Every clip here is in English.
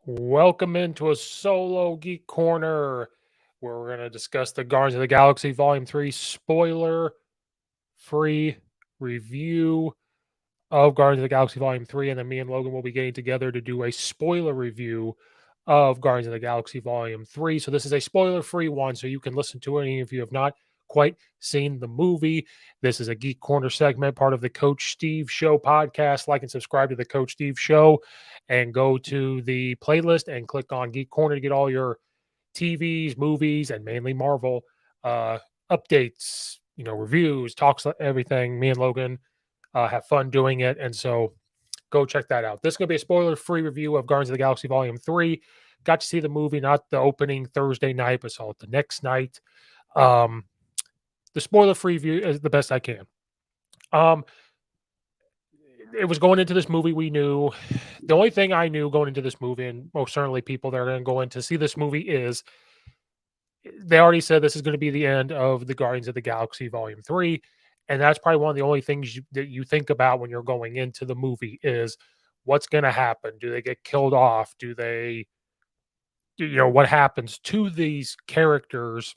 Welcome into a solo Geek Corner where we're going to discuss the Guardians of the Galaxy Volume 3 spoiler free review of Guardians of the Galaxy Volume 3. And then me and Logan will be getting together to do a spoiler review of Guardians of the Galaxy Volume 3. So this is a spoiler free one, so you can listen to it. And if you have not quite seen the movie, this is a Geek Corner segment, part of the Coach Steve Show podcast. Like and subscribe to the Coach Steve Show and go to the playlist and click on Geek Corner to get all your TVs, movies, and mainly Marvel uh, updates, reviews, talks, everything. Me and Logan have fun doing it. And so go check that out. This is going to be a spoiler free review of Guardians of the Galaxy Volume 3. Got to see the movie, not the opening Thursday night, but saw it the next night. Um, the spoiler free review is the best I can. Um, it was going into this movie, we knew the only thing I knew going into this movie, and most certainly people that are going to go in to see this movie, is they already said this is going to be the end of the Guardians of the Galaxy Volume 3. And that's probably one of the only things that you think about when you're going into the movie is what's going to happen. Do they get killed off? What happens to these characters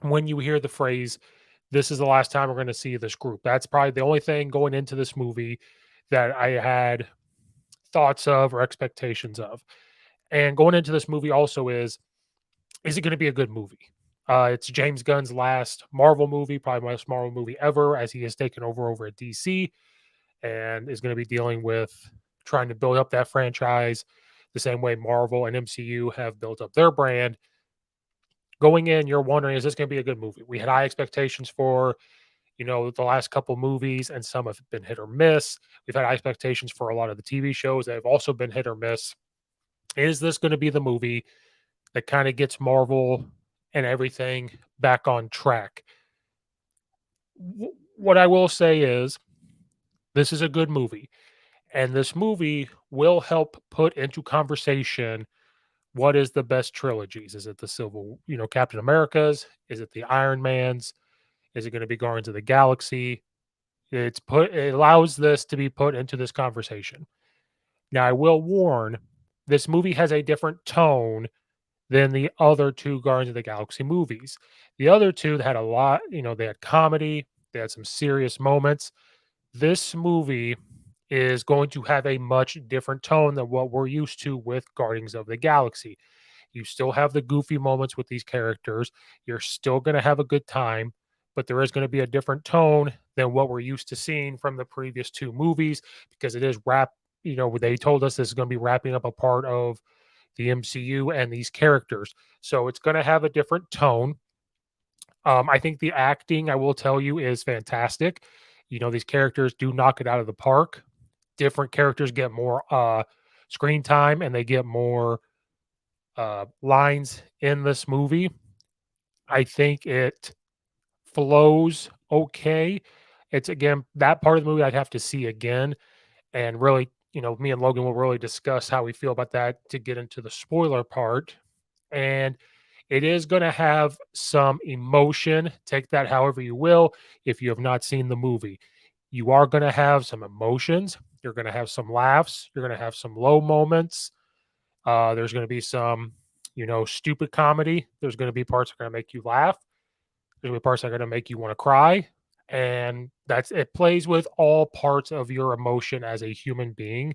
when you hear the phrase, this is the last time we're going to see this group? That's probably the only thing going into this movie that I had thoughts of or expectations of. And going into this movie also is it going to be a good movie? It's James Gunn's last Marvel movie, probably last Marvel movie ever, as he has taken over at DC and is going to be dealing with trying to build up that franchise the same way Marvel and MCU have built up their brand. Going in, you're wondering, is this going to be a good movie? We had high expectations for, the last couple movies, and some have been hit or miss. We've had high expectations for a lot of the TV shows that have also been hit or miss. Is this going to be the movie that kind of gets Marvel and everything back on track? What I will say is this is a good movie, and this movie will help put into conversation what is the best trilogies. Is it the Captain America's? Is it the Iron Man's? Is it going to be Guardians of the Galaxy? It allows this to be put into this conversation. Now, I will warn, this movie has a different tone than the other two Guardians of the Galaxy movies. The other two had a lot, they had comedy, they had some serious moments. This movie is going to have a much different tone than what we're used to with Guardians of the Galaxy. You still have the goofy moments with these characters. You're still going to have a good time, but there is going to be a different tone than what we're used to seeing from the previous two movies because it is they told us this is going to be wrapping up a part of the MCU and these characters. So it's going to have a different tone. I think the acting, I will tell you, is fantastic. These characters do knock it out of the park. Different characters get more screen time and they get more lines in this movie. I think it flows okay. It's again that part of the movie I'd have to see again and really, me and Logan will really discuss how we feel about that to get into the spoiler part. And it is going to have some emotion. Take that however you will. If you have not seen the movie, you are going to have some emotions. You're going to have some laughs. You're going to have some low moments. There's going to be some, stupid comedy. There's going to be parts that are going to make you laugh. There's going to be parts that are going to make you want to cry. And it plays with all parts of your emotion as a human being.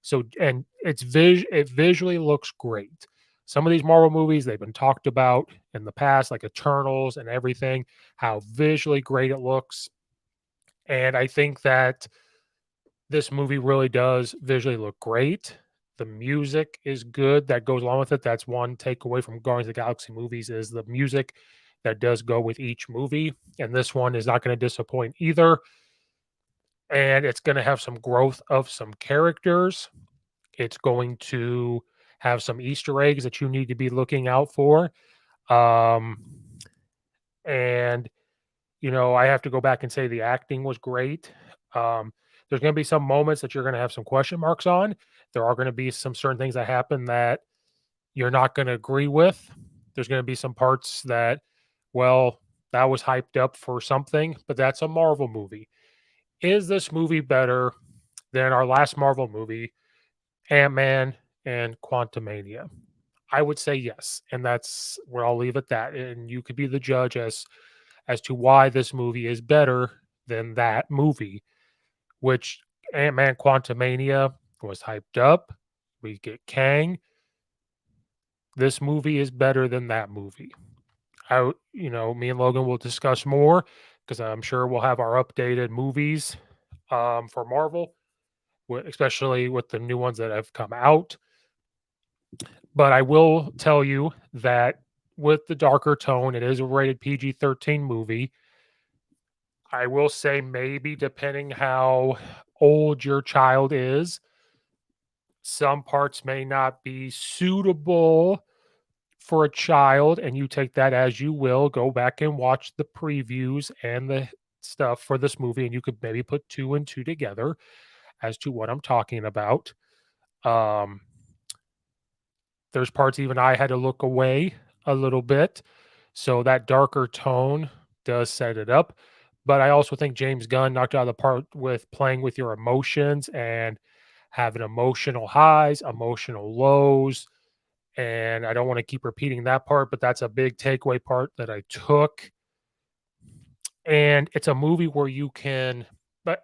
So, and it visually looks great. Some of these Marvel movies, they've been talked about in the past, like Eternals and everything, how visually great it looks. And I think that this movie really does visually look great. The music is good that goes along with it. That's one takeaway from Guardians of the Galaxy movies is the music that does go with each movie. And this one is not going to disappoint either. And it's going to have some growth of some characters. It's going to have some Easter eggs that you need to be looking out for. Um, and I have to go back and say the acting was great. There's going to be some moments that you're going to have some question marks on. There are going to be some certain things that happen that you're not going to agree with. There's going to be some parts that, well, that was hyped up for something, but that's a Marvel movie. Is this movie better than our last Marvel movie, Ant-Man and Quantumania? I would say yes, and that's where I'll leave it that. And you could be the judge as to why this movie is better than that movie. Which Ant Man Quantumania was hyped up. We get Kang. This movie is better than that movie. Me and Logan will discuss more because I'm sure we'll have our updated movies for Marvel, especially with the new ones that have come out. But I will tell you that with the darker tone, it is a rated PG-13 movie. I will say maybe depending how old your child is, some parts may not be suitable for a child, and you take that as you will. Go back and watch the previews and the stuff for this movie, and you could maybe put two and two together as to what I'm talking about. Um, there's parts even I had to look away a little bit. So that darker tone does set it up. But I also think James Gunn knocked out of the park with playing with your emotions and having emotional highs, emotional lows. And I don't want to keep repeating that part, but that's a big takeaway part that I took. And it's a movie where you can, but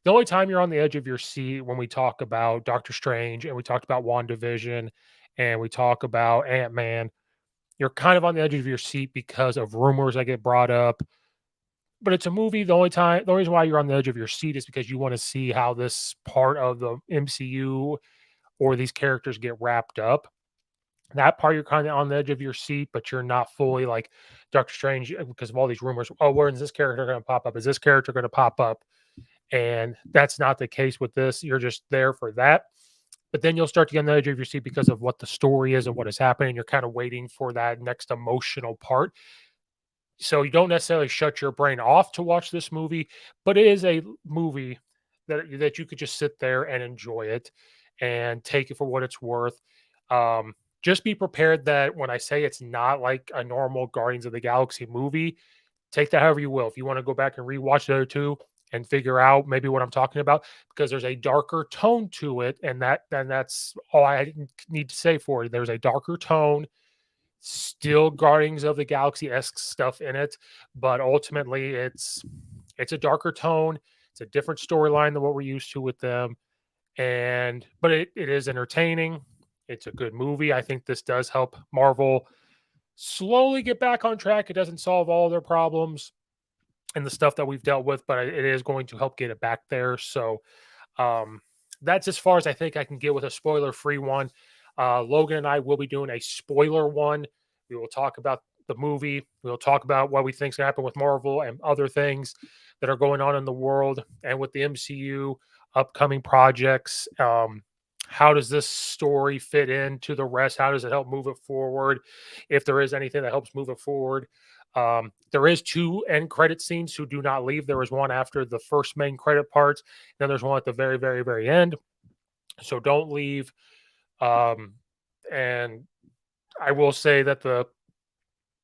the only time you're on the edge of your seat when we talk about Doctor Strange and we talked about WandaVision and we talk about Ant Man, you're kind of on the edge of your seat because of rumors that get brought up. But it's a movie. The only reason why you're on the edge of your seat is because you want to see how this part of the MCU or these characters get wrapped up. That part you're kind of on the edge of your seat, but you're not fully like Doctor Strange because of all these rumors. Oh, where is this character going to pop up? Is this character going to pop up? And that's not the case with this. You're just there for that. But then you'll start to get on the edge of your seat because of what the story is and what is happening. You're kind of waiting for that next emotional part. So you don't necessarily shut your brain off to watch this movie, but it is a movie that you could just sit there and enjoy it and take it for what it's worth. Um, just be prepared that when I say it's not like a normal Guardians of the Galaxy movie, take that however you will. If you want to go back and rewatch the other two and figure out maybe what I'm talking about, because there's a darker tone to it, and that's all I need to say for it. There's a darker tone, still Guardians of the Galaxy esque stuff in it, but ultimately it's a darker tone. It's a different storyline than what we're used to with them, but it is entertaining. It's a good movie. I think this does help Marvel slowly get back on track. It doesn't solve all their problems and the stuff that we've dealt with, but it is going to help get it back there. So um, that's as far as I think I can get with a spoiler-free one. Logan and I will be doing a spoiler one. We will talk about the movie. We'll talk about what we think is going to happen with Marvel and other things that are going on in the world and with the MCU, upcoming projects. How does this story fit into the rest? How does it help move it forward? If there is anything that helps move it forward. There is two end credit scenes who do not leave. There was one after the first main credit parts. Then there's one at the very, very, very end. So don't leave. Um, and I will say that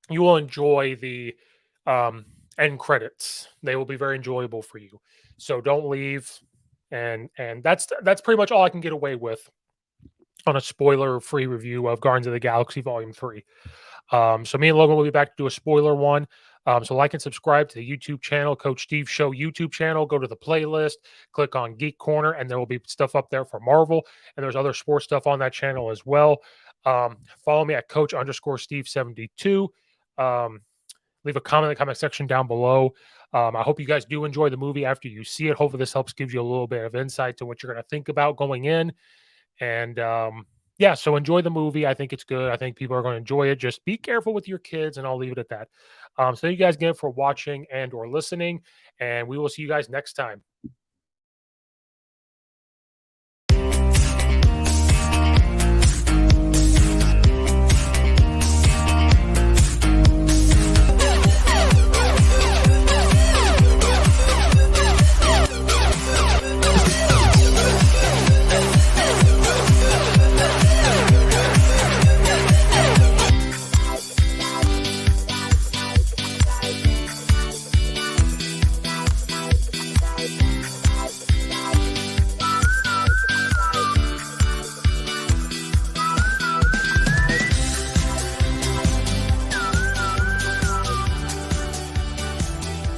you will enjoy the end credits. They will be very enjoyable for you. So don't leave. And that's pretty much all I can get away with on a spoiler-free review of Guardians of the Galaxy Volume 3. So me and Logan will be back to do a spoiler one. So like and subscribe to the YouTube channel, Coach Steve Show YouTube channel. Go to the playlist, click on Geek Corner, and there will be stuff up there for Marvel. And there's other sports stuff on that channel as well. Follow me at Coach_Steve72. Leave a comment in the comment section down below. I hope you guys do enjoy the movie after you see it. Hopefully this helps gives you a little bit of insight to what you're going to think about going in. And yeah, so enjoy the movie. I think it's good. I think people are going to enjoy it. Just be careful with your kids, and I'll leave it at that. So thank you guys again for watching and or listening, and we will see you guys next time.